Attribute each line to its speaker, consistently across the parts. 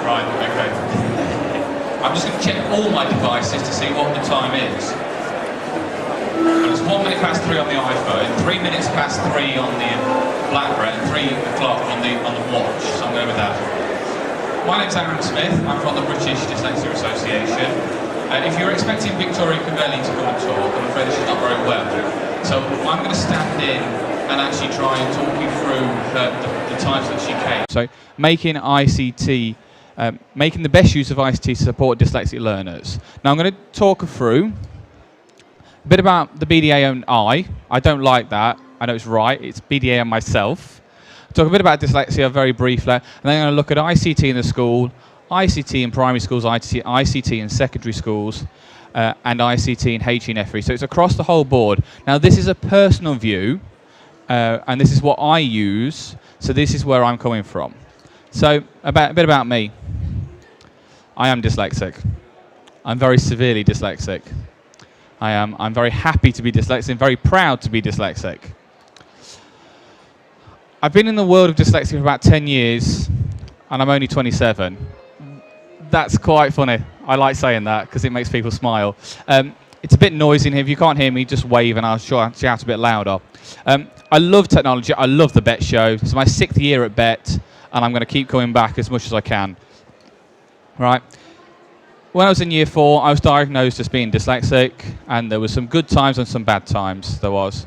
Speaker 1: Right, okay. I'm just going to check all my devices to see what the time is. And it's 1 minute past 3 on the iPhone, 3 minutes past 3 on the BlackBerry, and 3 o'clock on the watch, so I'm going with that. My name's Arran Smith, I'm from the British Dyslexia Association. If you're expecting Victoria Cavelli to come and talk, I'm afraid she's not very well. So I'm going to stand in and actually try and talk you through the times that she came. So making ICT, making the best use of ICT to support dyslexic learners. Now I'm going to talk through a bit about the BDA and I don't like that. I know it's right. It's BDA and myself. Talk a bit about dyslexia very briefly, and then I'm going to look at ICT in the school, ICT in primary schools, ICT in secondary schools, and ICT in HE and FE. So it's across the whole board. Now this is a personal view, and this is what I use. So this is where I'm coming from. So a bit about me. I am dyslexic. I'm very severely dyslexic. I'm very happy to be dyslexic and very proud to be dyslexic. I've been in the world of dyslexia for about 10 years, and I'm only 27. That's quite funny. I like saying that because it makes people smile. It's a bit noisy in here. If you can't hear me, just wave and I'll shout a bit louder. I love technology. I love the BETT show. It's my 6th year at BETT, and I'm going to keep coming back as much as I can. Right. When I was in year 4, I was diagnosed as being dyslexic, and there were some good times and some bad times. There was.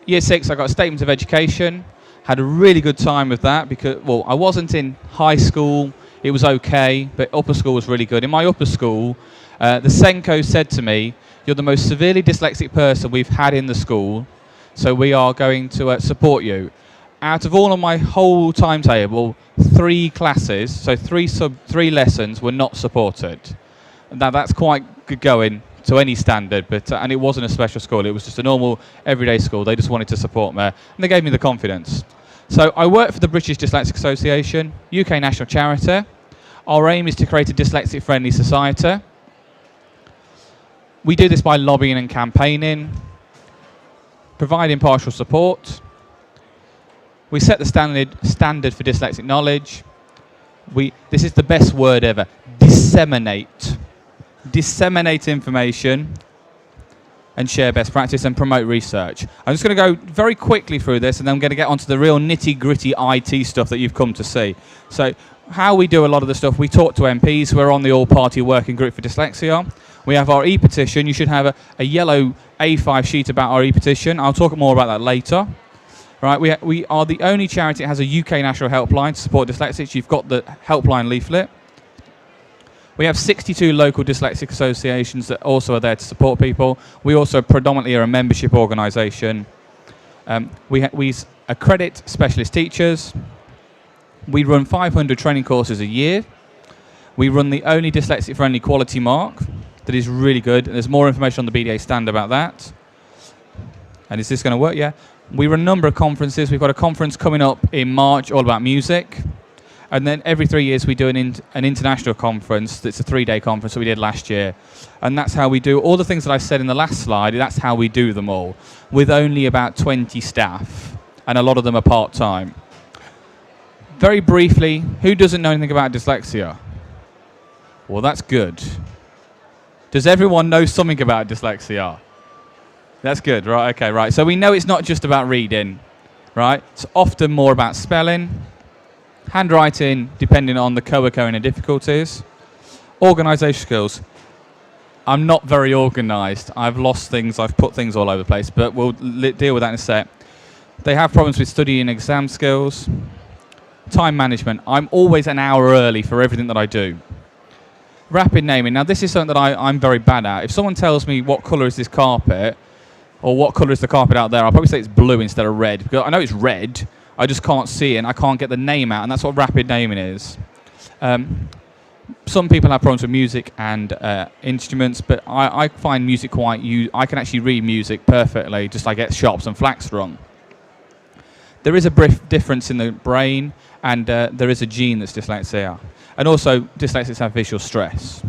Speaker 1: Year 6, I got a statement of education. Had a really good time with that because, well, I wasn't in high school. It was okay, but upper school was really good. In my upper school, the Senko said to me, "You're the most severely dyslexic person we've had in the school, so we are going to support you." Out of all of my whole timetable, 3 classes, so 3 lessons were not supported. Now that's quite good going to any standard, but and it wasn't a special school. It was just a normal everyday school. They just wanted to support me, and they gave me the confidence. So I work for the British Dyslexic Association, UK national charity. Our aim is to create a dyslexic-friendly society. We do this by lobbying and campaigning, provide impartial support. We set the standard for dyslexic knowledge. This is the best word ever, disseminate. Disseminate information and share best practice and promote research. I'm just going to go very quickly through this, and then I'm going to get onto the real nitty-gritty IT stuff that you've come to see. So how we do a lot of the stuff, we talk to MPs. We're on the all-party working group for dyslexia. We have our e-petition. You should have a yellow A5 sheet about our e-petition. I'll talk more about that later. Right, we are the only charity that has a UK national helpline to support dyslexics. You've got the helpline leaflet. We have 62 local dyslexic associations that also are there to support people. We also predominantly are a membership organisation. We accredit specialist teachers. We run 500 training courses a year. We run the only dyslexic-friendly quality mark that is really good. And there's more information on the BDA stand about that. And is this going to work? Yeah. We run a number of conferences. We've got a conference coming up in March all about music. And then every 3 years we do an international conference. That's a 3-day conference that we did last year. And that's how we do all the things that I said in the last slide. That's how we do them all, with only about 20 staff. And a lot of them are part-time. Very briefly, who doesn't know anything about dyslexia? Well, that's good. Does everyone know something about dyslexia? That's good, right? Okay, right. So we know it's not just about reading, right? It's often more about spelling, handwriting, depending on the co-occurring difficulties. Organisation skills. I'm not very organised. I've lost things. I've put things all over the place, but we'll deal with that in a sec. They have problems with studying exam skills. Time management. I'm always an hour early for everything that I do. Rapid naming. Now, this is something that I'm very bad at. If someone tells me what colour is this carpet, or what colour is the carpet out there, I'll probably say it's blue instead of red, because I know it's red. I just can't see it, and I can't get the name out, and that's what rapid naming is. Some people have problems with music and instruments, but I find music I can actually read music perfectly, just like I get sharps and flats wrong. There is a difference in the brain, and there is a gene that's dyslexia. And also, dyslexics have visual stress.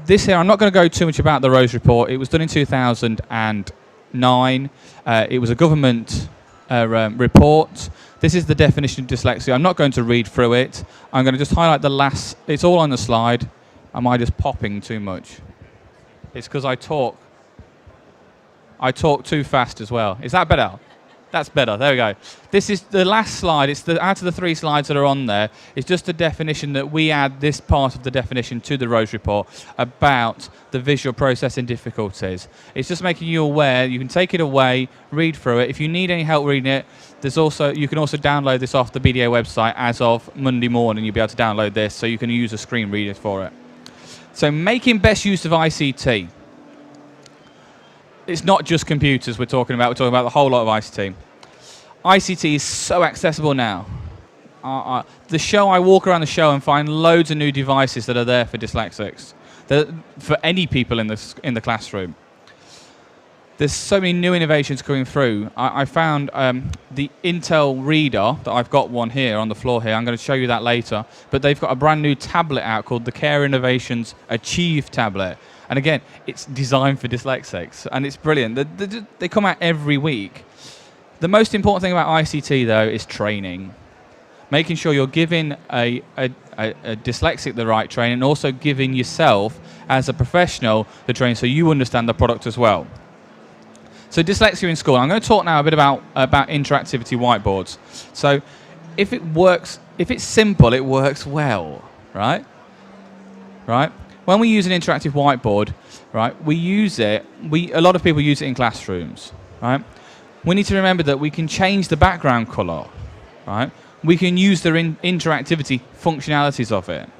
Speaker 1: This here, I'm not going to go too much about the Rose Report. It was done in 2009. It was a government report This is the definition of dyslexia. I'm not going to read through it. I'm going to just highlight the last. It's all on the slide. Am I just popping too much? It's because I talk too fast as well. Is that better? That's better. There we go. This is the last slide. It's out of the 3 slides that are on there. It's just a definition that we add this part of the definition to the Rose Report about the visual processing difficulties. It's just making you aware. You can take it away, read through it. If you need any help reading it, you can also download this off the BDA website as of Monday morning. You'll be able to download this, so you can use a screen reader for it. So making best use of ICT. It's not just computers we're talking about the whole lot of ICT. ICT is so accessible now. I walk around the show and find loads of new devices that are there for dyslexics, for any people in the classroom. There's so many new innovations coming through. I found the Intel reader, that I've got one here on the floor here. I'm going to show you that later. But they've got a brand new tablet out called the Care Innovations Achieve tablet. And again, it's designed for dyslexics, and it's brilliant. They come out every week. The most important thing about ICT, though, is training. Making sure you're giving a dyslexic the right training, and also giving yourself, as a professional, the training so you understand the product as well. So dyslexia in school. I'm going to talk now a bit about interactivity whiteboards. So if it works, if it's simple, it works well, right? Right? When we use an interactive whiteboard, right, we use it, a lot of people use it in classrooms, right? We need to remember that we can change the background color, right? We can use the interactivity functionalities of it,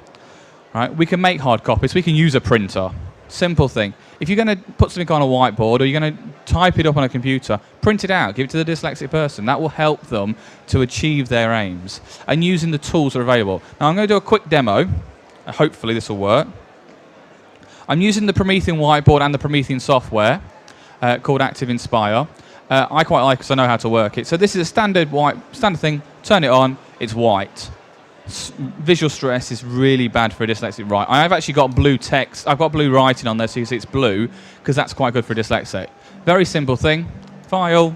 Speaker 1: right? We can make hard copies, we can use a printer, simple thing. If you're going to put something on a whiteboard or you're going to type it up on a computer, print it out, give it to the dyslexic person. That will help them to achieve their aims, and using the tools that are available. Now I'm going to do a quick demo, hopefully this will work. I'm using the Promethean whiteboard and the Promethean software called ActivInspire. I quite like it because I know how to work it. So this is a standard thing. Turn it on. It's white. Visual stress is really bad for a dyslexic write. I've actually got blue text. I've got blue writing on there, so you see it's blue because that's quite good for a dyslexic. Very simple thing. File.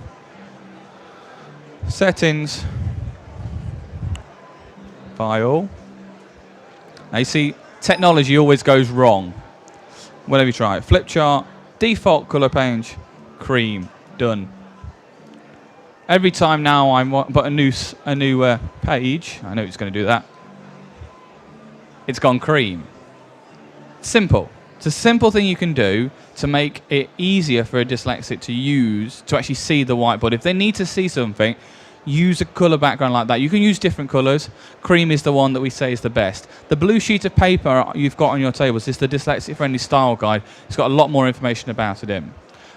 Speaker 1: Settings. File. Now you see, technology always goes wrong. Whatever you try. Flip chart, default color page, cream, done. Every time now I put a new page, I know it's going to do that. It's gone cream. Simple. It's a simple thing you can do to make it easier for a dyslexic to use, to actually see the whiteboard. If they need to see something, use a colour background like that. You can use different colours. Cream is the one that we say is the best. The blue sheet of paper you've got on your tables is the dyslexic friendly style guide. It's got a lot more information about it in.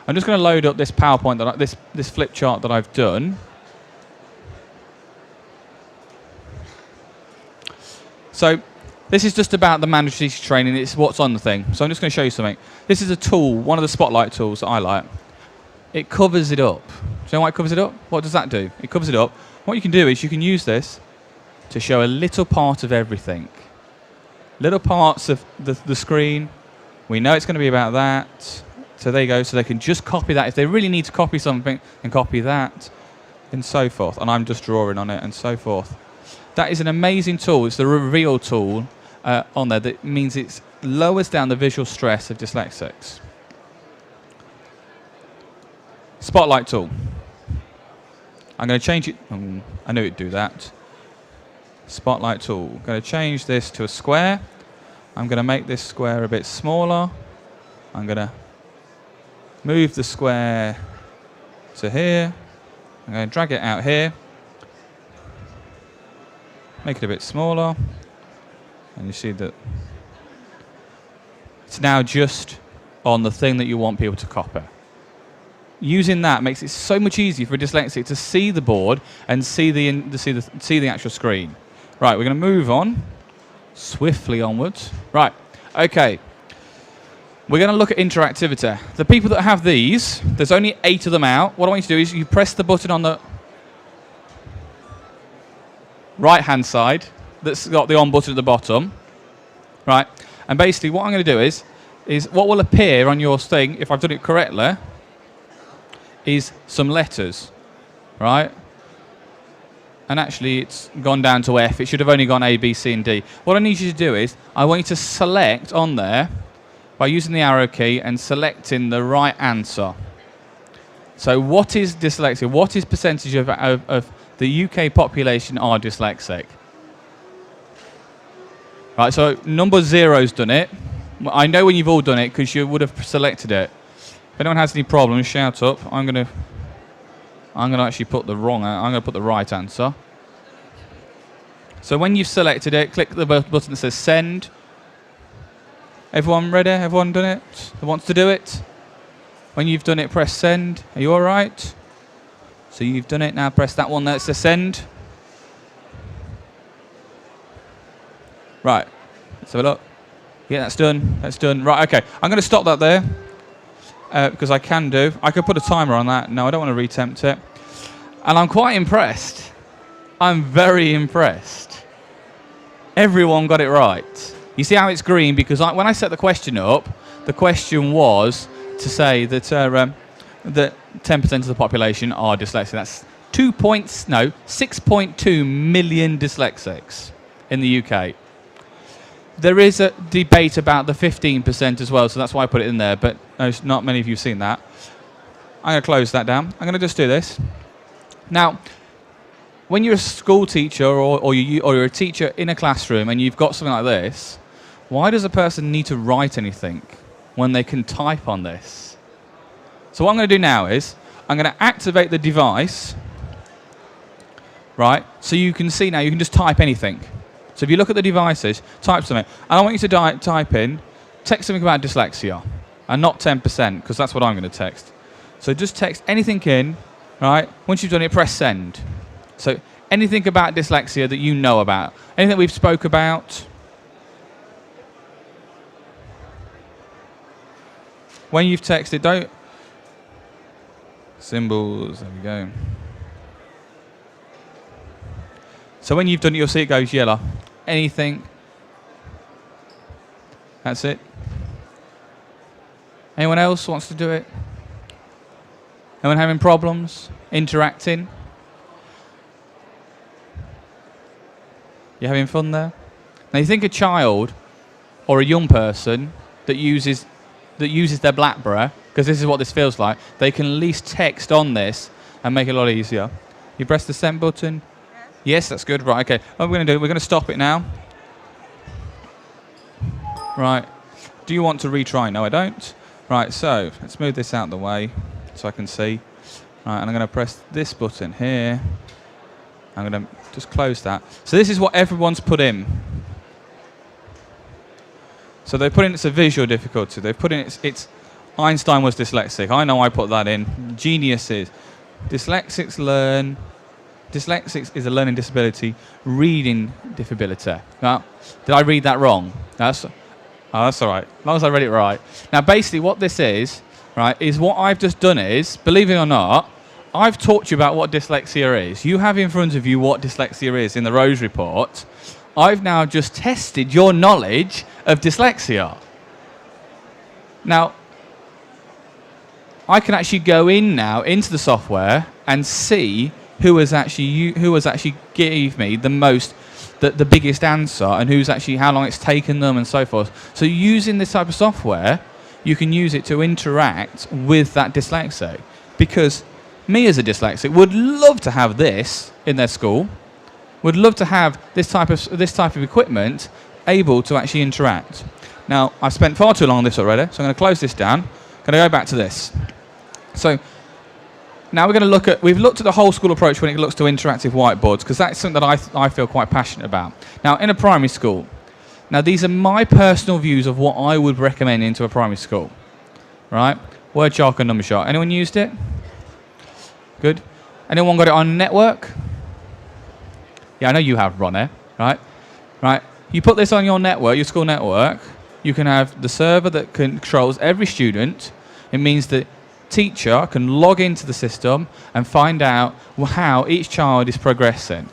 Speaker 1: I'm just going to load up this PowerPoint, this flip chart that I've done. So this is just about the mandatory teacher training. It's what's on the thing. So I'm just going to show you something. This is a tool, one of the spotlight tools that I like. It covers it up. Do you know why it covers it up? What does that do? It covers it up. What you can do is you can use this to show a little part of everything. Little parts of the screen. We know it's going to be about that. So there you go. So they can just copy that. If they really need to copy something, and copy that, and so forth. And I'm just drawing on it, and so forth. That is an amazing tool. It's the reveal tool on there that means it lowers down the visual stress of dyslexics. Spotlight tool. I'm going to change it. I knew it'd do that. Spotlight tool. I'm going to change this to a square. I'm going to make this square a bit smaller. I'm going to move the square to here. I'm going to drag it out here. Make it a bit smaller. And you see that it's now just on the thing that you want people to copy. Using that makes it so much easier for a dyslexic to see the board and see the actual screen. Right, we're going to move on swiftly onwards. Right, okay. We're going to look at interactivity. The people that have these, there's only 8 of them out. What I want you to do is you press the button on the right-hand side that's got the on button at the bottom. Right, and basically what I'm going to do is what will appear on your thing, if I've done it correctly, is some letters, right? and actually it's gone down to F. It should have only gone A, B, C, and D. What I need you to do is, I want you to select on there by using the arrow key and selecting the right answer. So what is dyslexia? What is percentage of the UK population are dyslexic? Right, so number 0's done it. I know when you've all done it because you would have selected it. If anyone has any problems, shout up. I'm gonna actually put the wrong. I'm gonna put the right answer. So when you've selected it, click the button that says send. Everyone ready? Everyone done it? Who wants to do it? When you've done it, press send. Are you all right? So you've done it now. Press that one that says send. Right. Let's have a look. Yeah, that's done. That's done. Right. Okay. I'm going to stop that there because I can do. I could put a timer on that. No, I don't want to retempt it. And I'm quite impressed. I'm very impressed. Everyone got it right. You see how it's green? Because when I set the question up, the question was to say that that 10% of the population are dyslexic. That's 6.2 million dyslexics in the UK. There is a debate about the 15% as well, so that's why I put it in there, but not many of you have seen that. I'm going to close that down. I'm going to just do this. Now, when you're a school teacher or you're a teacher in a classroom and you've got something like this, why does a person need to write anything when they can type on this? So what I'm going to do now is I'm going to activate the device, right? So you can see now you can just type anything. So if you look at the devices, type something. And I want you to type in, text something about dyslexia, and not 10%, because that's what I'm going to text. So just text anything in, right? Once you've done it, press send. So anything about dyslexia that you know about, anything we've spoke about. When you've texted, don't... Symbols, there we go. So when you've done it, you'll see it goes yellow. Anything. That's it. Anyone else wants to do it? Anyone having problems? Interacting? You having fun there? Now you think a child or a young person that uses their BlackBerry, because this is what this feels like, they can at least text on this and make it a lot easier. You press the send button. Yes, that's good. Right, okay. What we're going to do, we're going to stop it now. Right. Do you want to retry? No, I don't. Right, so let's move this out of the way so I can see. Right, and I'm going to press this button here. I'm going to just close that. So this is what everyone's put in. So they put in it's a visual difficulty. They've put in it's Einstein was dyslexic. I know I put that in. Geniuses. Dyslexics learn. Dyslexics is a learning disability, reading disability. Now, did I read that wrong? That's all right, as long as I read it right. Now, basically what this is, right, is what I've just done is, believe it or not, I've taught you about what dyslexia is. You have in front of you what dyslexia is in the Rose Report. I've now just tested your knowledge of dyslexia. Now, I can actually go in now into the software and see who has actually gave me the biggest answer, and who's actually how long it's taken them and so forth. So using this type of software, you can use it to interact with that dyslexic. Because me as a dyslexic would love to have this in their school, would love to have this type of equipment able to actually interact. Now, I've spent far too long on this already, so I'm going to close this down. I'm going to go back to this. So now we're going to we've looked at the whole school approach when it looks to interactive whiteboards, because that's something that I feel quite passionate about. Now, in a primary school, now these are my personal views of what I would recommend into a primary school, right? Wordshock and Numbershock. Anyone used it? Good. Anyone got it on network? Yeah, I know you have, Ronnie, right? Right. You put this on your network, your school network, you can have the server that controls every student. It means that teacher can log into the system and find out how each child is progressing.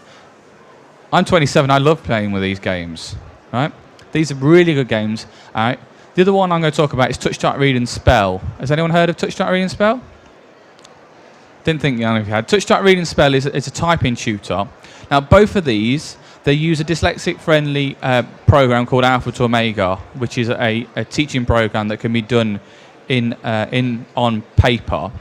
Speaker 1: I'm 27, I love playing with these games, right? These are really good games, all right? The other one I'm going to talk about is Touch, Start, Read and Spell. Has anyone heard of Touch, Start, Read and Spell? Didn't think you had. Touch Start Read and Spell is a typing tutor. Now, both of these, they use a dyslexic-friendly program called Alpha to Omega, which is a teaching program that can be done on paper.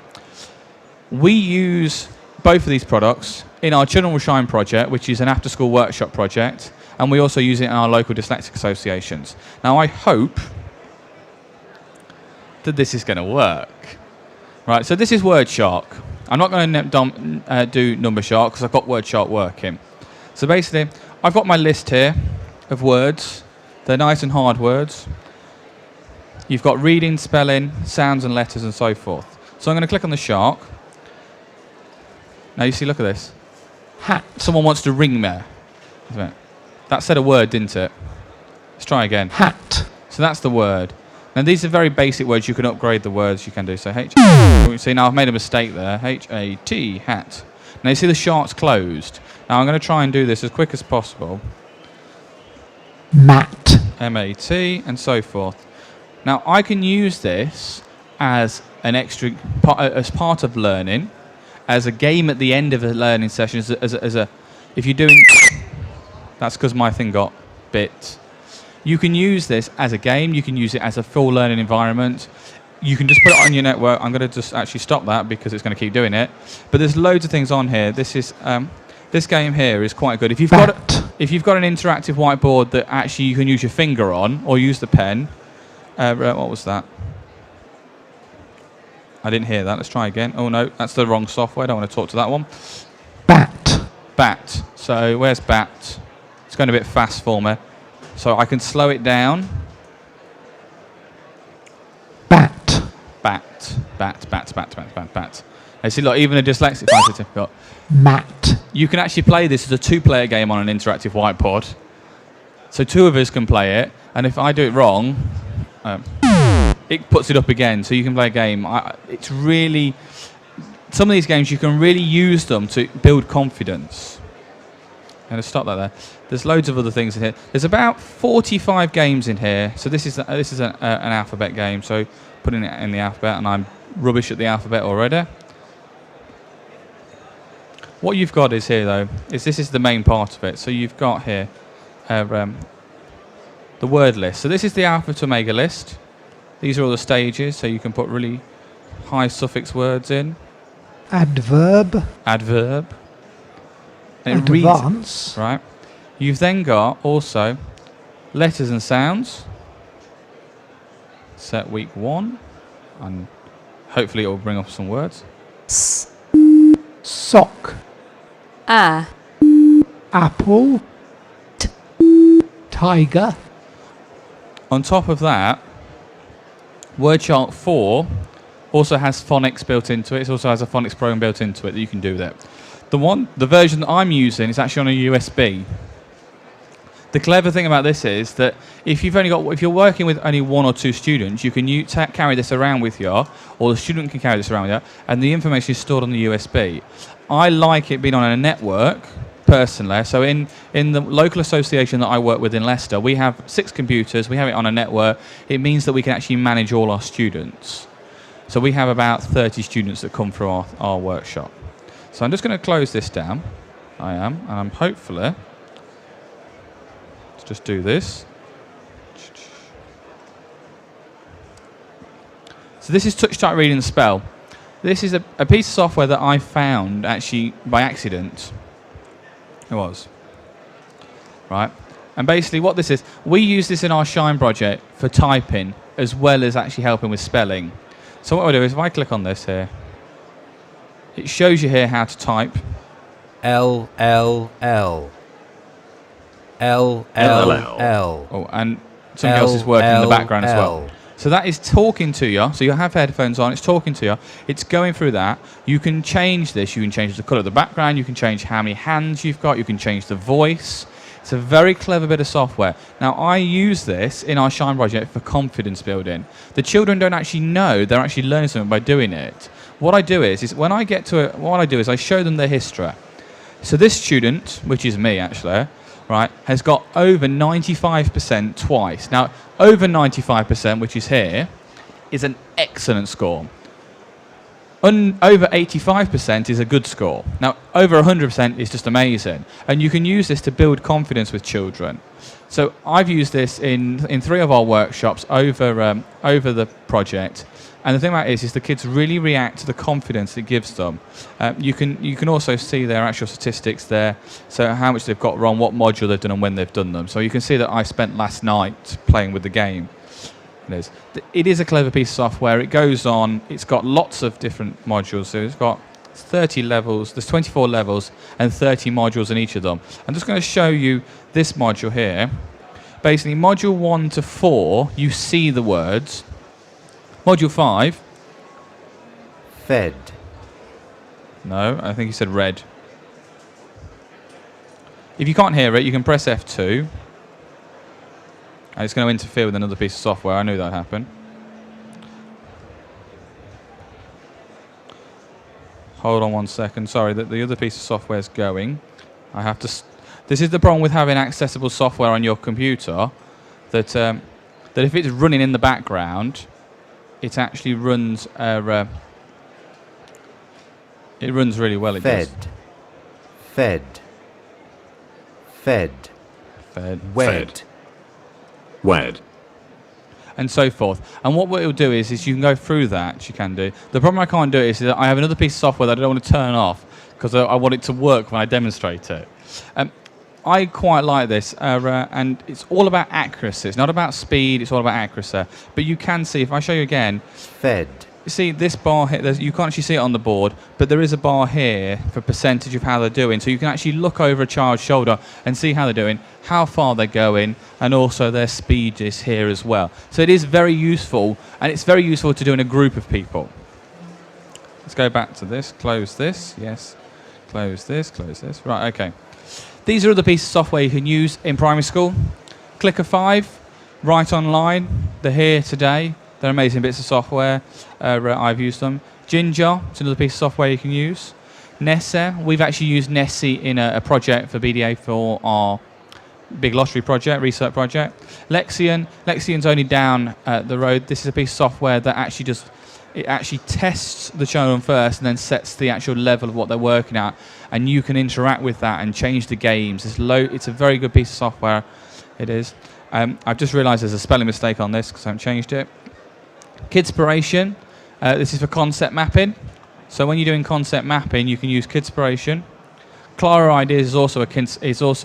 Speaker 1: We use both of these products in our Children Will Shine project, which is an after-school workshop project, and we also use it in our local dyslexic associations. Now, I hope that this is going to work. Right, so this is Wordshock. I'm not going to do Numbershock because I've got Wordshock working. So basically, I've got my list here of words. They're nice and hard words. You've got reading, spelling, sounds and letters and so forth. So I'm going to click on the shark. Now you see, look at this.
Speaker 2: Hat.
Speaker 1: Someone wants to ring me. That said a word, didn't it? Let's try again.
Speaker 2: Hat.
Speaker 1: So that's the word. Now these are very basic words. You can upgrade the words you can do. So see, now I've made a mistake there. H-A-T, hat. Now you see the shark's closed. Now I'm going to try and do this as quick as possible.
Speaker 2: Mat.
Speaker 1: M-A-T and so forth. Now I can use this as an extra, as part of learning, as a game at the end of a learning session, if you're doing, that's because my thing got bit. You can use this as a game, you can use it as a full learning environment. You can just put it on your network. I'm going to just actually stop that because it's going to keep doing it. But there's loads of things on here. This is, this game here is quite good. If you've got an interactive whiteboard that actually you can use your finger on, or use the pen, what was that? I didn't hear that. Let's try again. Oh no, that's the wrong software. I don't want to talk to that one.
Speaker 2: Bat.
Speaker 1: Bat. So where's bat? It's going a bit fast for me. So I can slow it down.
Speaker 2: Bat.
Speaker 1: Bat. Bat. Bat. Bat. Bat. Bat. Bat. I see, look, even a dyslexic certificate.
Speaker 2: Mat.
Speaker 1: You can actually play this as a two-player game on an interactive whiteboard. So two of us can play it, and if I do it wrong, it puts it up again, so you can play a game. It's really, some of these games you can really use them to build confidence. I'm going to stop that there. There's loads of other things in here. There's about 45 games in here. So this is an alphabet game. So putting it in the alphabet, and I'm rubbish at the alphabet already. What you've got is here though, this is the main part of it. So you've got here the word list. So this is the alpha to omega list. These are all the stages, so you can put really high suffix words in.
Speaker 2: Adverb.
Speaker 1: Adverb. And
Speaker 2: Advance.
Speaker 1: Reads, right. You've then got also letters and sounds. Set week 1, and hopefully it will bring up some words.
Speaker 2: Sock. Apple. Tiger.
Speaker 1: On top of that, Wordshock 4 also has phonics built into it. It also has a phonics program built into it that you can do that. The version that I'm using is actually on a USB. The clever thing about this is that if you're working with only 1 or 2 students, you can carry this around with you, or the student can carry this around with you, and the information is stored on the USB. I like it being on a network, personally. So in the local association that I work with in Leicester, we have 6 computers, we have it on a network. It means that we can actually manage all our students. So we have about 30 students that come through our workshop. So I'm just going to close this down. And I'm hopefully, let's just do this. So this is Touch Start Read and Spell. This is a piece of software that I found actually by accident. It was. Right. And basically what this is, we use this in our Shine project for typing as well as actually helping with spelling. So what we'll do is if I click on this here, it shows you here how to type.
Speaker 3: L, L, L. L, L, L.
Speaker 1: Oh, and something else is working in the background as well. So that is talking to you. So you have headphones on, it's talking to you. It's going through that. You can change this. You can change the colour of the background. You can change how many hands you've got. You can change the voice. It's a very clever bit of software. Now, I use this in our Shine project for confidence building. The children don't actually know they're actually learning something by doing it. What I do is when I get to it, what I do is I show them their history. So this student, which is me actually, right, has got over 95% twice. Now, over 95%, which is here, is an excellent score. Over 85% is a good score. Now, over 100% is just amazing. And you can use this to build confidence with children. So I've used this in 3 of our workshops over the project. And the thing about it is the kids really react to the confidence it gives them. You can also see their actual statistics there, so how much they've got wrong, what module they've done, and when they've done them. So you can see that I spent last night playing with the game. It is a clever piece of software. It goes on. It's got lots of different modules. So it's got 30 levels. There's 24 levels and 30 modules in each of them. I'm just going to show you this module here. Basically, module 1 to 4, you see the words. Module 5.
Speaker 3: Fed.
Speaker 1: No, I think he said red. If you can't hear it, you can press F2. And it's going to interfere with another piece of software. I knew that would happen. Hold on 1 second. Sorry, the other piece of software is going. I have to. This is the problem with having accessible software on your computer. That if it's running in the background, it actually runs. It runs really well. It
Speaker 3: Fed.
Speaker 1: does.
Speaker 3: Fed. Fed.
Speaker 1: Fed.
Speaker 3: Wed.
Speaker 4: Wed.
Speaker 1: And so forth. And what it'll do is you can go through that. You can do. The problem I can't do is that I have another piece of software that I don't want to turn off because I want it to work when I demonstrate it. I quite like this, and it's all about accuracy. It's not about speed. It's all about accuracy. But you can see, if I show you again,
Speaker 3: Fed.
Speaker 1: you see this bar here. You can't actually see it on the board, but there is a bar here for percentage of how they're doing. So you can actually look over a child's shoulder and see how they're doing, how far they're going, and also their speed is here as well. So it is very useful, and it's very useful to do in a group of people. Let's go back to this. Close this. Yes. Close this. Close this. Right. Okay. These are the pieces of software you can use in primary school. Clicker 5, Write Online. They're here today. They're amazing bits of software. I've used them. Ginger, it's another piece of software you can use. Nessie, we've actually used Nessie in a project for BDA for our big lottery project, research project. Lexian's only down the road. This is a piece of software that actually tests the children first and then sets the actual level of what they're working at, and you can interact with that and change the games. It's a very good piece of software. It is. I've just realised there's a spelling mistake on this because I haven't changed it. Kidspiration. This is for concept mapping. So when you're doing concept mapping, you can use Kidspiration. Claro Ideas is also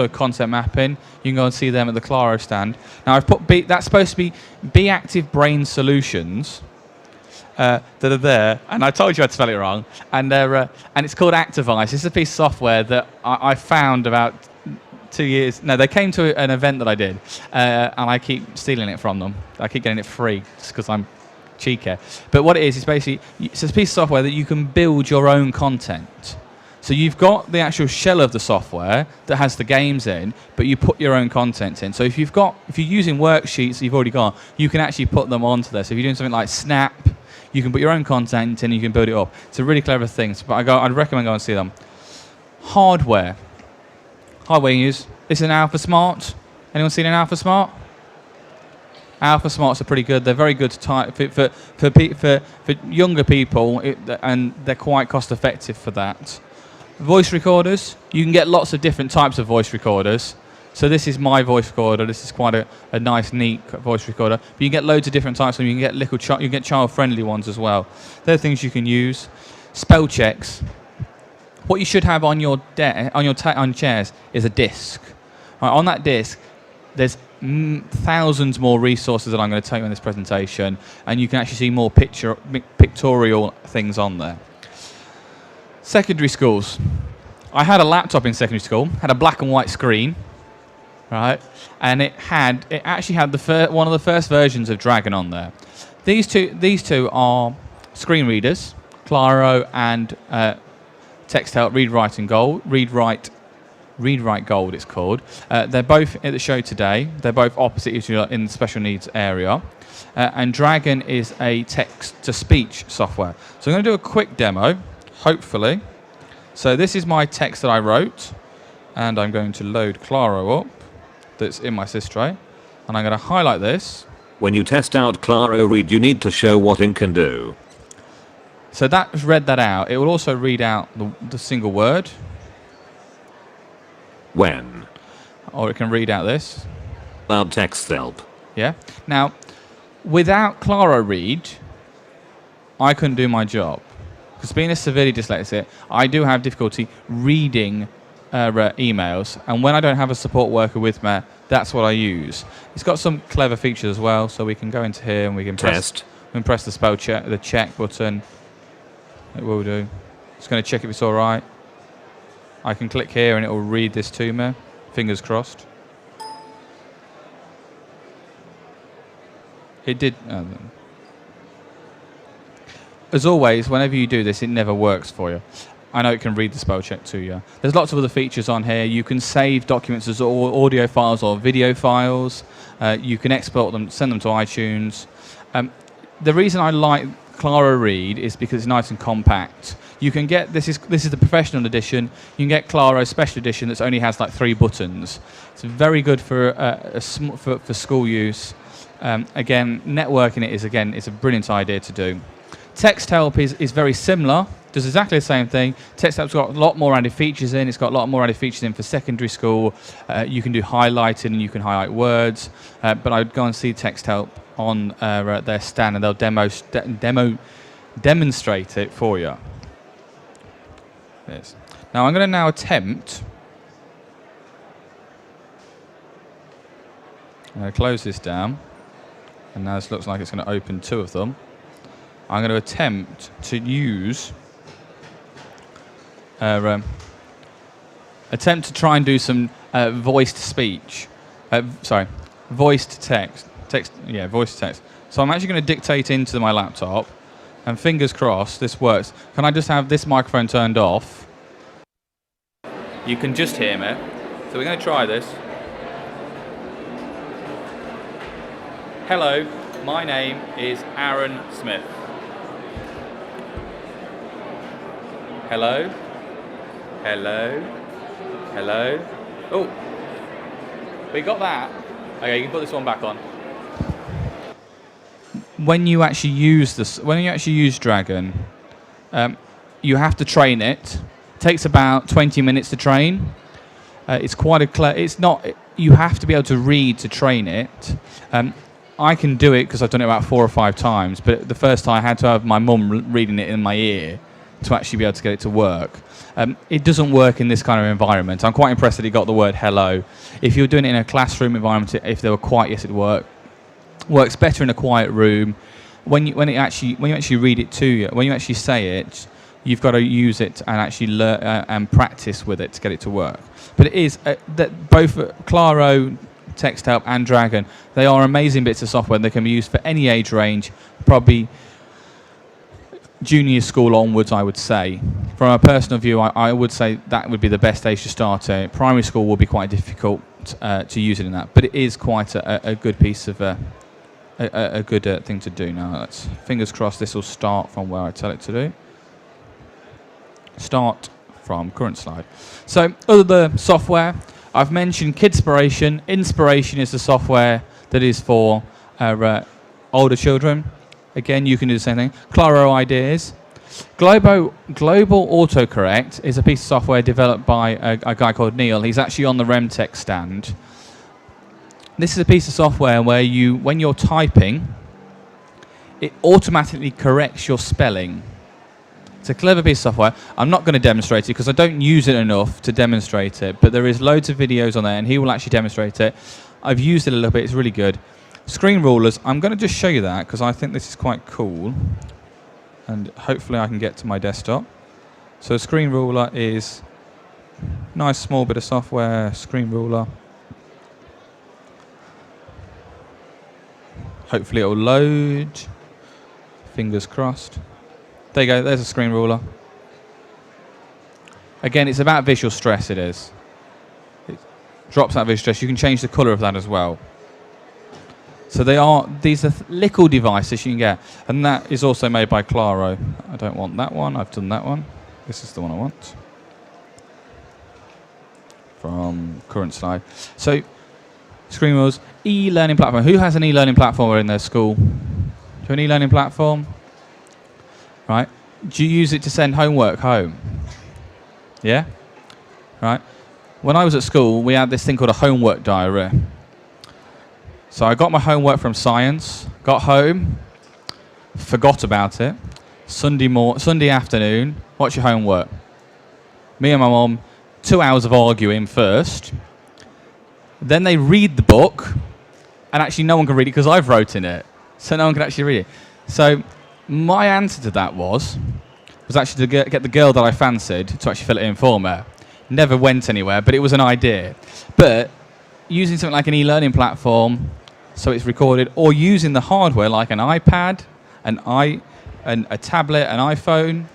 Speaker 1: concept mapping. You can go and see them at the Claro stand. Now I've put that's supposed to be Be Active Brain Solutions. That are there, and I told you I'd spell it wrong, and it's called ActivInspire. This is a piece of software that I found about 2 years. No, they came to an event that I did, and I keep stealing it from them. I keep getting it free just because I'm cheeky. But what it is basically it's a piece of software that you can build your own content. So you've got the actual shell of the software that has the games in, but you put your own content in. So if you're using worksheets that you've already got, you can actually put them onto there. So if you're doing something like Snap, you can put your own content in and you can build it up. It's a really clever thing. But I'd recommend going and see them. Hardware you use. This is an Alpha Smart. Anyone seen an Alpha Smart? Alpha Smarts are pretty good. They're very good for younger people, and they're quite cost effective for that. Voice recorders. You can get lots of different types of voice recorders. So this is my voice recorder. This is quite a nice, neat voice recorder. But you can get loads of different types, and you can get child-friendly ones as well. They're things you can use. Spell checks. What you should have on your chairs is a disc. Right, on that disc, there's thousands more resources that I'm going to tell you in this presentation, and you can actually see more pictorial things on there. Secondary schools. I had a laptop in secondary school. Had a black and white screen. Right, and it actually had one of the first versions of Dragon on there. These two are screen readers, Claro and Texthelp Read Write Gold. It's called. They're both at the show today. They're both opposite each other in the special needs area. And Dragon is a text-to-speech software. So I'm going to do a quick demo, hopefully. So this is my text that I wrote, and I'm going to load Claro up. That's in my sys tray, and I'm going to highlight this.
Speaker 4: When you test out Claro Read, you need to show what ink can do.
Speaker 1: So that's read that out. It will also read out the single word,
Speaker 4: when,
Speaker 1: or it can read out this.
Speaker 4: loud text help,
Speaker 1: Yeah. Now, without Claro Read, I couldn't do my job. Because being a severely dyslexic, I do have difficulty reading emails. And when I don't have a support worker with me, that's what I use. It's got some clever features as well. So we can go into here and we can press the spell check, the check button. It will do. It's going to check if it's all right. I can click here and it will read this to me. Fingers crossed. It did. As always, whenever you do this, it never works for you. I know it can read the spell check to you. There's lots of other features on here. You can save documents as audio files or video files. You can export them, send them to iTunes. The reason I like Claro Read is because it's nice and compact. You can get this is the professional edition. You can get Claro Special Edition that only has like 3 buttons. It's very good for for school use. Again, networking it is a brilliant idea to do. Text help is very similar. Does exactly the same thing. Text help's got a lot more added features in. It's got a lot more added features in for secondary school. You can do highlighting and you can highlight words. But I'd go and see text help on their stand and they'll demonstrate it for you. Yes. Now I'm going to attempt. I'm going to close this down. And now this looks like it's going to open 2 of them. I'm going to attempt to use, attempt to try and do some voiced speech. Voiced text. Voiced text. So I'm actually going to dictate into my laptop, and fingers crossed this works. Can I just have this microphone turned off? You can just hear me. So we're going to try this. Hello, my name is Arran Smith. Hello? Hello? Hello? Oh! We got that. Okay, you can put this one back on. When you actually use Dragon, you have to train it. It takes about 20 minutes to train. It's quite it's not. You have to be able to read to train it. I can do it because I've done it about 4 or 5 times. But the first time I had to have my mum reading it in my ear to actually be able to get it to work. It doesn't work in this kind of environment. I'm quite impressed that it got the word hello. If you're doing it in a classroom environment, if they were quiet, yes, it works better in a quiet room. When you actually read it to you, when you actually say it, you've got to use it and actually learn and practice with it to get it to work. But it is that both Claro, Text Help and Dragon, they are amazing bits of software that can be used for any age range, probably junior school onwards, I would say. From a personal view, I would say that would be the best age to start. Primary school will be quite difficult to use it in that, but it is quite a good piece of a good thing to do. Now, let's fingers crossed this will start from where I tell it to do. Start from current slide. So, other software, I've mentioned Kidspiration. Inspiration is the software that is for older children. Again, you can do the same thing. Claro Ideas. Global Autocorrect is a piece of software developed by a guy called Neil. He's actually on the RemTech stand. This is a piece of software where when you're typing, it automatically corrects your spelling. It's a clever piece of software. I'm not going to demonstrate it because I don't use it enough to demonstrate it, but there is loads of videos on there and he will actually demonstrate it. I've used it a little bit. It's really good. Screen rulers, I'm going to just show you that because I think this is quite cool. And hopefully I can get to my desktop. So screen ruler is nice small bit of software, screen ruler. Hopefully it will load. Fingers crossed. There you go, there's a screen ruler. Again, it's about visual stress, it is. It drops that visual stress. You can change the colour of that as well. So these are little devices you can get. And that is also made by Claro. I don't want that one, I've done that one. This is the one I want. From current slide. So, screen rules, e-learning platform. Who has an e-learning platform in their school? Do you have an e-learning platform? Right. Do you use it to send homework home? Yeah? Right. When I was at school, we had this thing called a homework diary. So I got my homework from science, got home, forgot about it. Sunday afternoon, what's your homework? Me and my mum, 2 hours of arguing first. Then they read the book, and actually no one can read it because I've wrote in it. So no one can actually read it. So my answer to that was actually to get the girl that I fancied to actually fill it in for me. Never went anywhere, but it was an idea. But using something like an e-learning platform, so it's recorded, or using the hardware like an iPad, a tablet, an iPhone,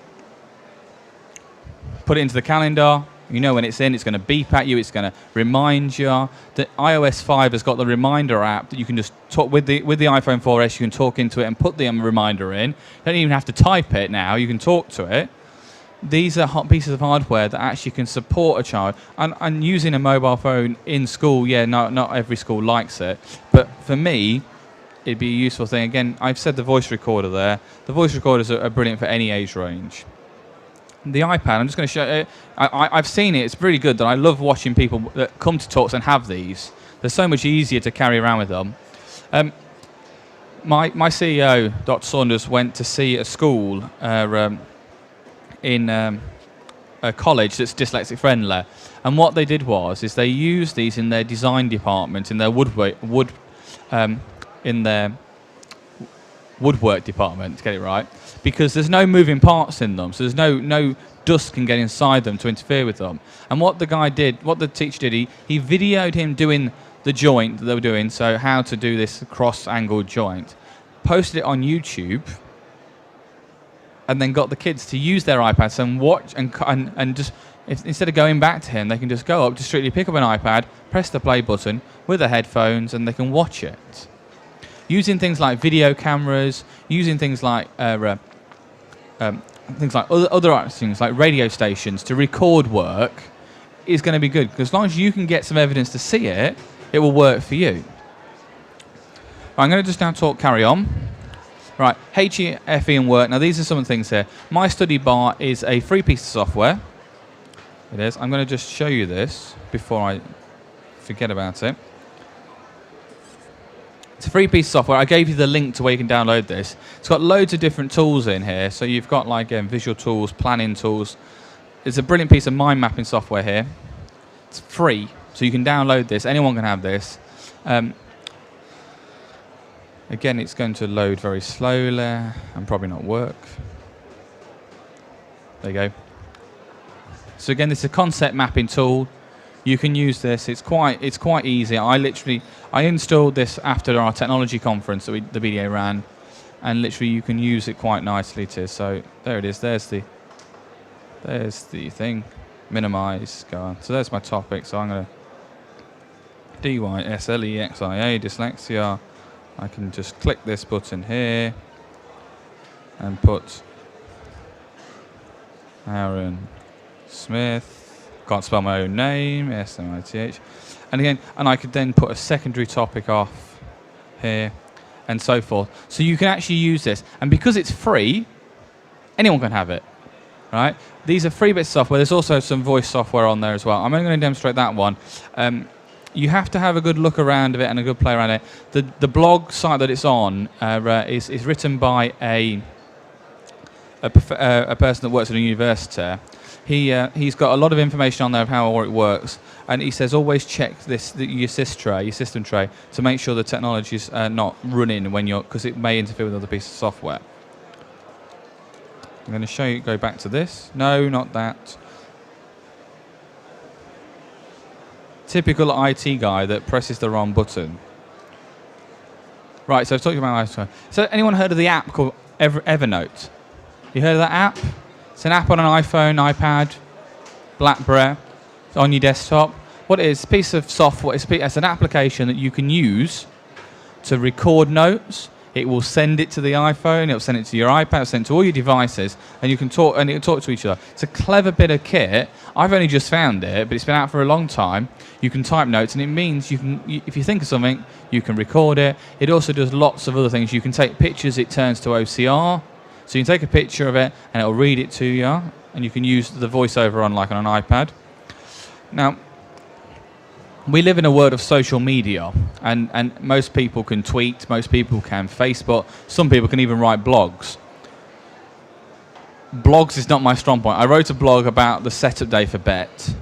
Speaker 1: put it into the calendar. You know when it's in, it's going to beep at you, it's going to remind you. The iOS 5 has got the reminder app that you can just talk with the iPhone 4S, you can talk into it and put the reminder in. You don't even have to type it now, you can talk to it. These are hot pieces of hardware that actually can support a child. And using a mobile phone in school, yeah, not every school likes it. But for me, it'd be a useful thing. Again, I've said the voice recorder there. The voice recorders are brilliant for any age range. The iPad, I'm just going to show it. I've seen it. It's really good. That I love watching people that come to talks and have these. They're so much easier to carry around with them. My CEO, Dr. Saunders, went to see a school in a college that's dyslexic friendly, and what they did is they used these in their design department, in their woodwork department, to get it right, because there's no moving parts in them, so there's no dust can get inside them to interfere with them. And what the teacher did, he videoed him doing the joint that they were doing, so how to do this cross-angled joint, posted it on YouTube, and then got the kids to use their iPads and watch and just, instead of going back to him, they can just go up, just strictly pick up an iPad, press the play button with the headphones, and they can watch it. Using things like video cameras, using things like other things like radio stations to record work is going to be good, because as long as you can get some evidence to see it, it will work for you. I'm going to just now carry on. Right, HEFE and work. Now these are some of the things here. My Studybar is a free piece of software. It is. I'm going to just show you this before I forget about it. It's a free piece of software. I gave you the link to where you can download this. It's got loads of different tools in here. So you've got like visual tools, planning tools. It's a brilliant piece of mind mapping software here. It's free, so you can download this. Anyone can have this. Again, it's going to load very slowly and probably not work. There you go. So again, this is a concept mapping tool. You can use this. It's quite easy. I installed this after our technology conference that the BDA ran, and literally you can use it quite nicely too. So there it is. There's the thing. Minimize. Go on. So there's my topic. So I'm going to Dyslexia, dyslexia. I can just click this button here and put Arran Smith. Can't spell my own name, S-M-I-T-H. And again, I could then put a secondary topic off here and so forth. So you can actually use this. And because it's free, anyone can have it. Right? These are free bits of software. There's also some voice software on there as well. I'm only going to demonstrate that one. You have to have a good look around of it and a good play around it. The blog site that it's on is written by a person that works at a university. He's got a lot of information on there of how it works, and he says always check your system tray, to make sure the technology is not running because it may interfere with other pieces of software. I'm going to show you. Go back to this. No, not that. Typical IT guy that presses the wrong button. Right, so I've talked about IT. So anyone heard of the app called Evernote? You heard of that app? It's an app on an iPhone, iPad, BlackBerry. It's on your desktop. What it is, a piece of software. It's an application that you can use to record notes. It will send it to the iPhone, it will send it to your iPad, it will send it to all your devices, and you can talk, and it will talk to each other. It's a clever bit of kit. I've only just found it, but it's been out for a long time. You can type notes, and it means if you think of something, you can record it. It also does lots of other things. You can take pictures, it turns to OCR, So you can take a picture of it and it'll read it to you, and you can use the voiceover on like on an iPad. Now, we live in a world of social media, and most people can tweet, most people can Facebook, some people can even write blogs. Blogs is not my strong point. I wrote a blog about the setup day for BETT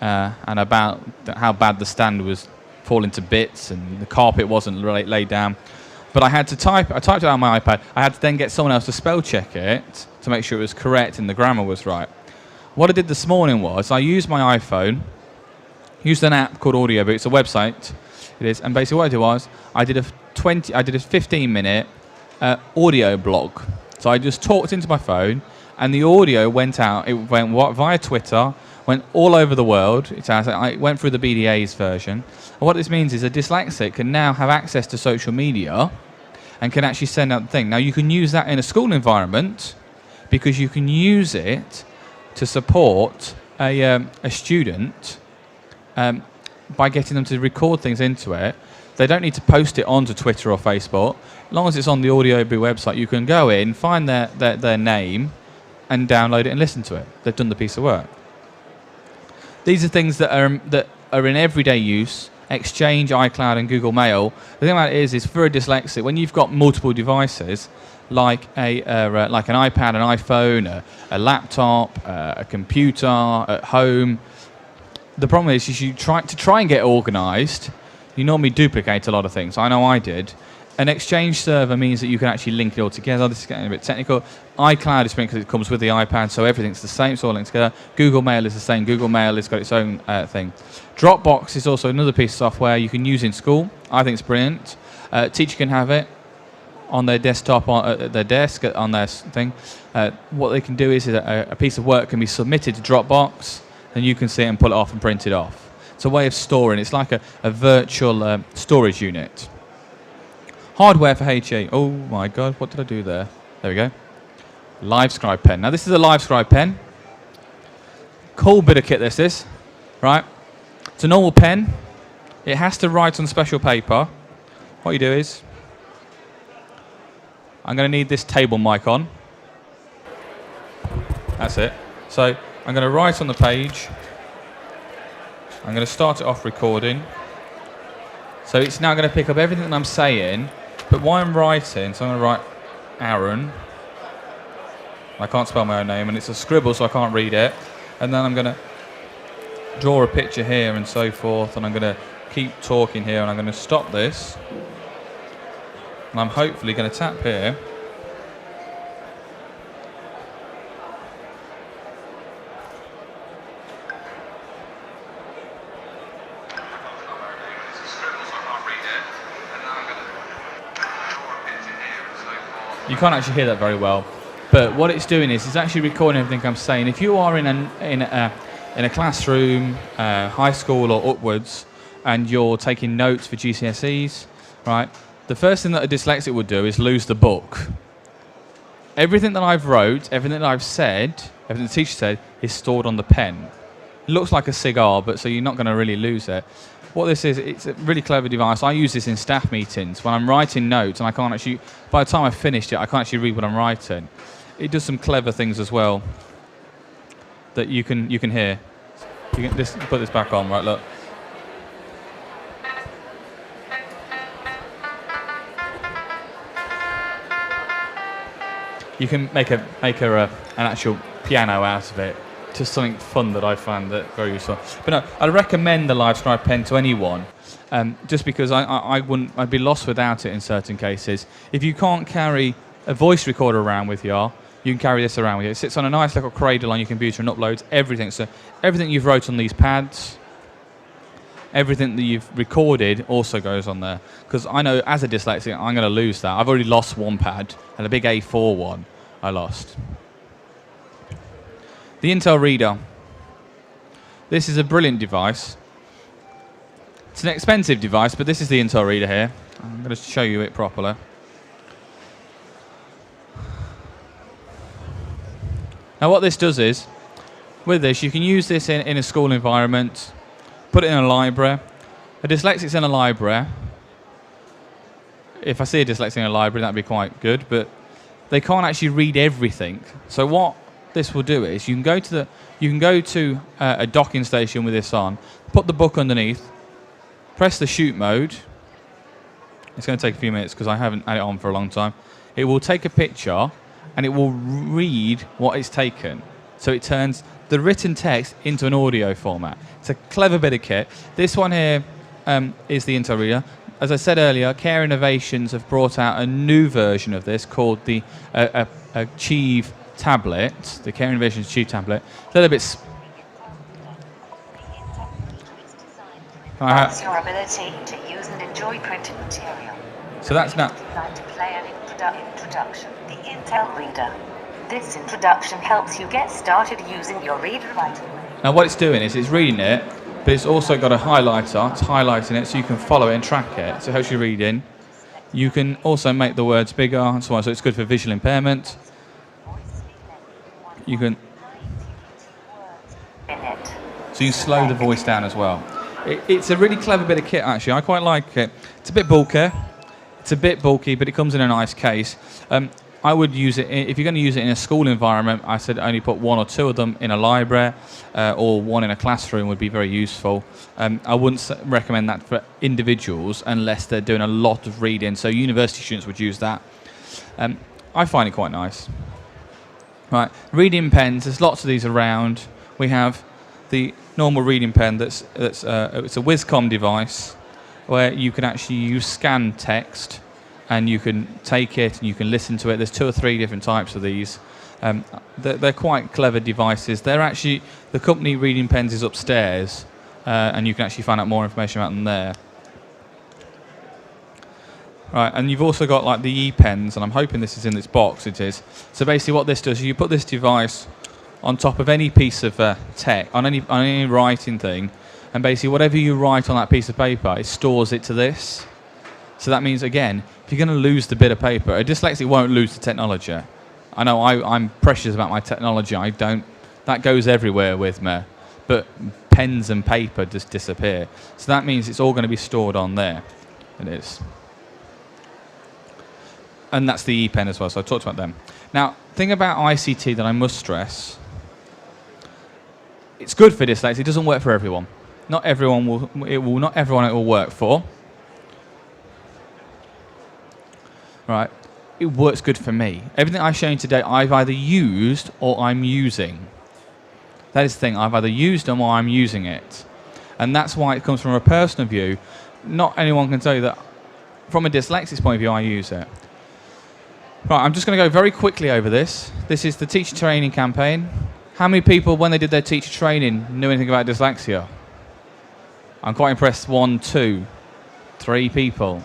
Speaker 1: and about how bad the stand was falling to bits and the carpet wasn't laid down. But I typed it on my iPad. I had to then get someone else to spell check it to make sure it was correct and the grammar was right. What I did this morning was I used my iPhone, used an app called AudioBook. It's a website. It is, and basically what I did was I did a 15-minute audio blog. So I just talked into my phone, and the audio went out. It went via Twitter, went all over the world. I went through the BDA's version. And what this means is a dyslexic can now have access to social media and can actually send out the thing. Now you can use that in a school environment because you can use it to support a student by getting them to record things into it. They don't need to post it onto Twitter or Facebook. As long as it's on the AudioBoo website, you can go in, find their name, and download it and listen to it. They've done the piece of work. These are things that are in everyday use. Exchange, iCloud, and Google Mail. The thing about it is for a dyslexic, when you've got multiple devices, like an iPad, an iPhone, a laptop, a computer at home, the problem is you try and get organised. You normally duplicate a lot of things. I know I did. An Exchange server means that you can actually link it all together. This is getting a bit technical. iCloud is because it comes with the iPad, so everything's the same. It's all linked together. Google Mail is the same. Google Mail has got its own thing. Dropbox is also another piece of software you can use in school. I think it's brilliant. Teacher can have it on their desktop, at their desk, on their thing. What they can do is a piece of work can be submitted to Dropbox, and you can see it and pull it off and print it off. It's a way of storing. It's like a virtual storage unit. Hardware for HE. Oh my God, what did I do there? There we go. Livescribe pen. Now this is a Livescribe pen. Cool bit of kit this is, right? It's a normal pen. It has to write on special paper. What you do is, I'm going to need this table mic on. That's it. So I'm going to write on the page. I'm going to start it off recording. So it's now going to pick up everything that I'm saying. But while I'm writing, so I'm going to write Arran. I can't spell my own name, and it's a scribble, so I can't read it. And then I'm going to draw a picture here and so forth, and I'm going to keep talking here, and I'm going to stop this. And I'm hopefully going to tap here. You can't actually hear that very well, but what it's doing is it's actually recording everything I'm saying. If you are in a classroom, high school or upwards, and you're taking notes for GCSEs, right? The first thing that a dyslexic would do is lose the book. Everything that I've wrote, everything that I've said, everything the teacher said, is stored on the pen. It looks like a cigar, but so you're not going to really lose it. What this is, it's a really clever device. I use this in staff meetings when I'm writing notes, and I can't actually, by the time I've finished it, I can't actually read what I'm writing. It does some clever things as well that you can hear. You can just put this back on, right? Look. You can make an actual piano out of it. Just something fun that I find that very useful. But no, I recommend the Livescribe pen to anyone, just because I'd be lost without it in certain cases. If you can't carry a voice recorder around with you, you can carry this around with you. It sits on a nice little cradle on your computer and uploads everything. So everything you've wrote on these pads, everything that you've recorded also goes on there. Because I know as a dyslexic, I'm going to lose that. I've already lost one pad, and a big A4 one I lost. The Intel Reader. This is a brilliant device. It's an expensive device, but this is the Intel Reader here. I'm going to show you it properly. Now what this does is, with this, you can use this in a school environment, put it in a library. A dyslexic's in a library. If I see a dyslexic in a library, that'd be quite good, but they can't actually read everything. So what this will do is you can go to a docking station with this on, put the book underneath, press the shoot mode. It's going to take a few minutes because I haven't had it on for a long time. It will take a picture and it will read what it's taken. So it turns the written text into an audio format. It's a clever bit of kit. This one here is the Intel reader. As I said earlier, Care Innovations have brought out a new version of this called the Achieve tablet, the Care Innovations Achieve tablet. A little bit.
Speaker 5: Enhance your ability to use and enjoy printed material.
Speaker 1: So that's now.
Speaker 5: Designed to play an introduction. The Intel Reader. This introduction helps you get started using your reader right away.
Speaker 1: Now what it's doing is it's reading it, but it's also got a highlighter. It's highlighting it so you can follow it and track it. So it helps you reading. You can also make the words bigger and so on. So it's good for visual impairment. You can. So you can slow the voice down as well. It's a really clever bit of kit, actually. I quite like it. It's a bit bulky. But it comes in a nice case. I would use it if you're going to use it in a school environment. I said only put 1 or 2 of them in a library, or 1 in a classroom would be very useful. I wouldn't recommend that for individuals unless they're doing a lot of reading. So university students would use that. I find it quite nice. Right, reading pens. There's lots of these around. We have the normal reading pen. It's a Wizcom device where you can actually scan text. And you can take it and you can listen to it. There's 2 or 3 different types of these. They're quite clever devices. They're actually, the company Reading Pens is upstairs, and you can actually find out more information about them there. Right, and you've also got like the e-pens, and I'm hoping this is in this box. It is. So basically what this does is you put this device on top of any piece of tech, on any writing thing, and basically whatever you write on that piece of paper, it stores it to this. So that means, again, if you're going to lose the bit of paper, a dyslexic won't lose the technology. I know I'm precious about my technology. That goes everywhere with me. But pens and paper just disappear. So that means it's all going to be stored on there. It is. And that's the e-pen as well, so I talked about them. Now, thing about ICT that I must stress, it's good for dyslexic. It doesn't work for everyone. Not everyone it will work for. Right, it works good for me. Everything I've shown today, I've either used or I'm using. That is the thing. I've either used them or I'm using it, and that's why it comes from a personal view. Not anyone can tell you that. From a dyslexic's point of view, I use it. Right, I'm just going to go very quickly over this. This is the teacher training campaign. How many people, when they did their teacher training, knew anything about dyslexia? I'm quite impressed. 1, 2, 3 people.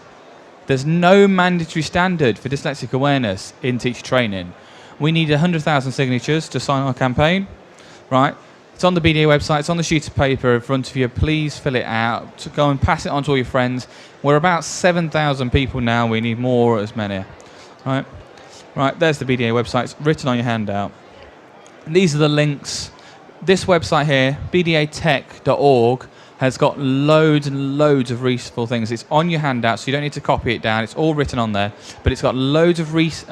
Speaker 1: There's no mandatory standard for dyslexic awareness in teacher training. We need 100,000 signatures to sign our campaign, right? It's on the BDA website, it's on the sheet of paper in front of you. Please fill it out, to go and pass it on to all your friends. We're about 7,000 people now, we need more, as many, right? Right, there's the BDA website, it's written on your handout. These are the links. This website here, bdatech.org, has got loads and loads of useful things. It's on your handout, so you don't need to copy it down. It's all written on there, but it's got loads of easy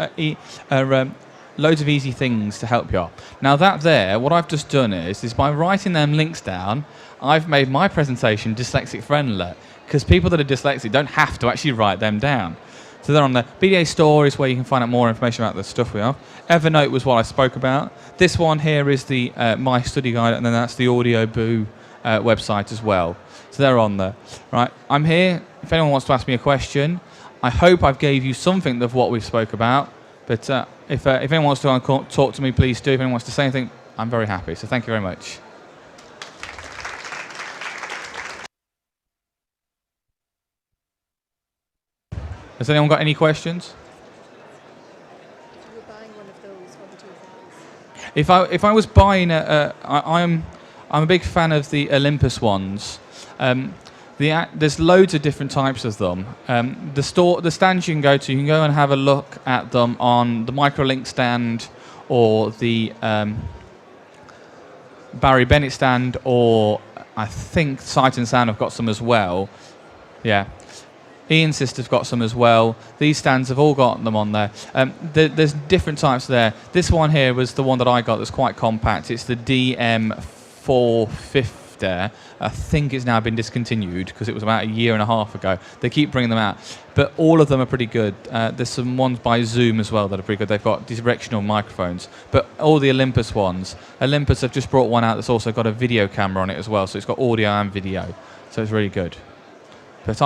Speaker 1: things to help you out. Now that there, what I've just done is by writing them links down, I've made my presentation dyslexic friendly, because people that are dyslexic don't have to actually write them down. So they're on the BDA store is where you can find out more information about the stuff we have. Evernote was what I spoke about. This one here is the My Study Guide, and then that's the Audio Boo website as well. So they're on there. Right, I'm here. If anyone wants to ask me a question, I hope I've gave you something of what we've spoke about. But if anyone wants to talk to me, please do. If anyone wants to say anything, I'm very happy. So thank you very much. Has anyone got any questions?
Speaker 6: If you were buying one of those, what would you advise?
Speaker 1: If I was buying I'm a big fan of the Olympus ones. There's loads of different types of them. The stands you can go and have a look at them on the Microlink stand or the Barry Bennett stand, or I think Sight and Sound have got some as well. Yeah. Ian Sister's got some as well. These stands have all got them on there. There's different types there. This one here was the one that I got that's quite compact. It's the DM450. I think it's now been discontinued because it was about a year and a half ago. They keep bringing them out, but all of them are pretty good. There's some ones by Zoom as well that are pretty good. They've got directional microphones, but all the Olympus ones, Olympus have just brought one out that's also got a video camera on it as well, so it's got audio and video, so it's really good. But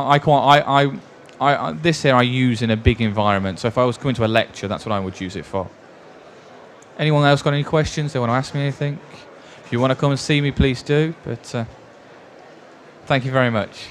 Speaker 1: this here I use in a big environment, so if I was coming to a lecture, that's what I would use it for. Anyone else got any questions? They want to ask me anything? If you want to come and see me, please do. But thank you very much.